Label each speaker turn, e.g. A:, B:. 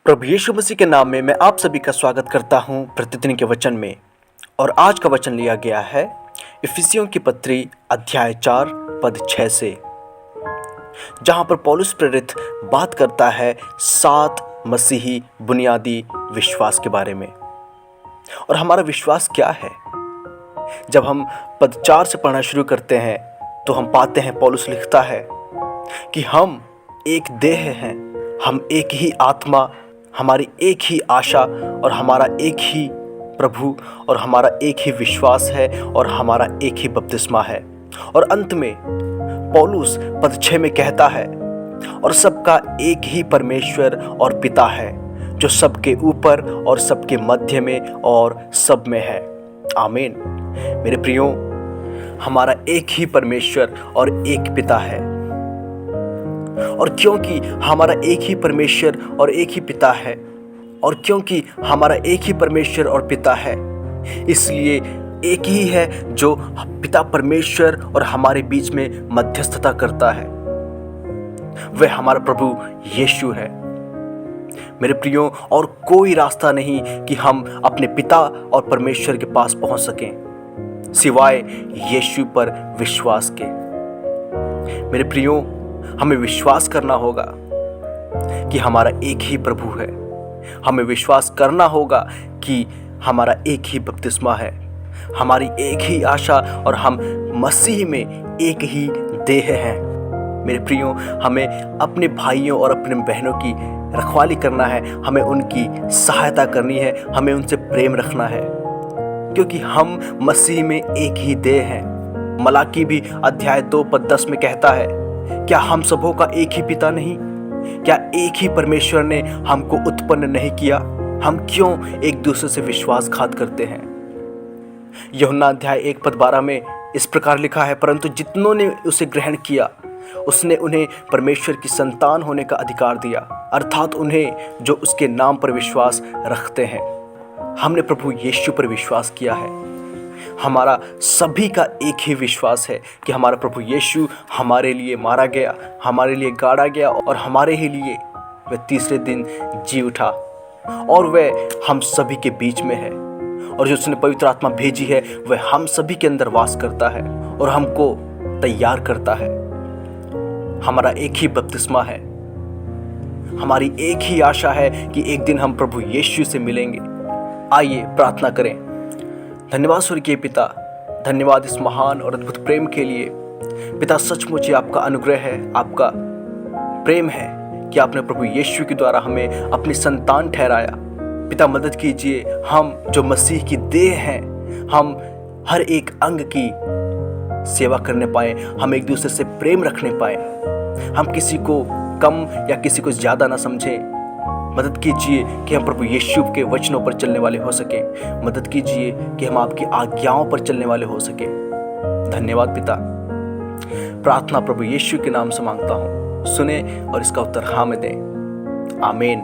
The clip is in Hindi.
A: प्रभु यीशु मसीह के नाम में मैं आप सभी का स्वागत करता हूं प्रतिदिन के वचन में। और आज का वचन लिया गया है इफिसियों की पत्री अध्याय 4 पद 6 से, जहां पर पौलुस प्रेरित बात करता है 7 मसीही बुनियादी विश्वास के बारे में। और हमारा विश्वास क्या है? जब हम पद 4 से पढ़ना शुरू करते हैं तो हम पाते हैं पौलुस लिखता है कि हम एक देह हैं, हम एक ही आत्मा, हमारी एक ही आशा और हमारा एक ही प्रभु और हमारा एक ही विश्वास है और हमारा एक ही बपतिस्मा है। और अंत में पौलुस पद 6 में कहता है और सबका एक ही परमेश्वर और पिता है, जो सबके ऊपर और सबके मध्य में और सब में है। आमीन। मेरे प्रियो, हमारा एक ही परमेश्वर और एक पिता है। और क्योंकि हमारा एक ही परमेश्वर और एक ही पिता है, और क्योंकि हमारा एक ही परमेश्वर और पिता है, इसलिए एक ही है जो पिता परमेश्वर और हमारे बीच में मध्यस्थता करता है। वह हमारा प्रभु यीशु है। मेरे प्रियो, और कोई रास्ता नहीं कि हम अपने पिता और परमेश्वर के पास पहुंच सकें सिवाय यीशु पर विश्वास के। मेरे प्रियो, हमें विश्वास करना होगा कि हमारा एक ही प्रभु है। हमें विश्वास करना होगा कि हमारा एक ही बपतिस्मा है, हमारी एक ही आशा और हम मसीह में एक ही देह हैं। मेरे प्रियो, हमें अपने भाइयों और अपने बहनों की रखवाली करना है, हमें उनकी सहायता करनी है, हमें उनसे प्रेम रखना है, क्योंकि हम मसीह में एक ही देह हैं। मलाकी भी अध्याय 2 पद 10 में कहता है, क्या हम सबों का एक ही पिता नहीं? क्या एक ही परमेश्वर ने हमको उत्पन्न नहीं किया? हम क्यों एक दूसरे से विश्वासघात करते हैं? यूहन्ना अध्याय 1 पद 12 में इस प्रकार लिखा है, परंतु जितनों ने उसे ग्रहण किया उसने उन्हें परमेश्वर की संतान होने का अधिकार दिया, अर्थात उन्हें जो उसके नाम पर विश्वास रखते हैं। हमने प्रभु यीशु पर विश्वास किया है। हमारा सभी का एक ही विश्वास है कि हमारा प्रभु यीशु हमारे लिए मारा गया, हमारे लिए गाड़ा गया और हमारे ही लिए वह तीसरे दिन जी उठा, और वह हम सभी के बीच में है। और जो उसने पवित्र आत्मा भेजी है वह हम सभी के अंदर वास करता है और हमको तैयार करता है। हमारा एक ही बपतिस्मा है, हमारी एक ही आशा है कि एक दिन हम प्रभु यीशु से मिलेंगे। आइए प्रार्थना करें। धन्यवाद स्वर्गीय पिता, धन्यवाद इस महान और अद्भुत प्रेम के लिए। पिता, सचमुच ही आपका अनुग्रह है, आपका प्रेम है कि आपने प्रभु यीशु के द्वारा हमें अपनी संतान ठहराया। पिता, मदद कीजिए, हम जो मसीह की देह हैं, हम हर एक अंग की सेवा करने पाए, हम एक दूसरे से प्रेम रखने पाए, हम किसी को कम या किसी को ज़्यादा ना समझें। मदद कीजिए कि हम प्रभु यीशु के वचनों पर चलने वाले हो सके। मदद कीजिए कि हम आपकी आज्ञाओं पर चलने वाले हो सके। धन्यवाद पिता। प्रार्थना प्रभु यीशु के नाम से मांगता हूँ, सुने और इसका उत्तर हाँ में दें। आमीन।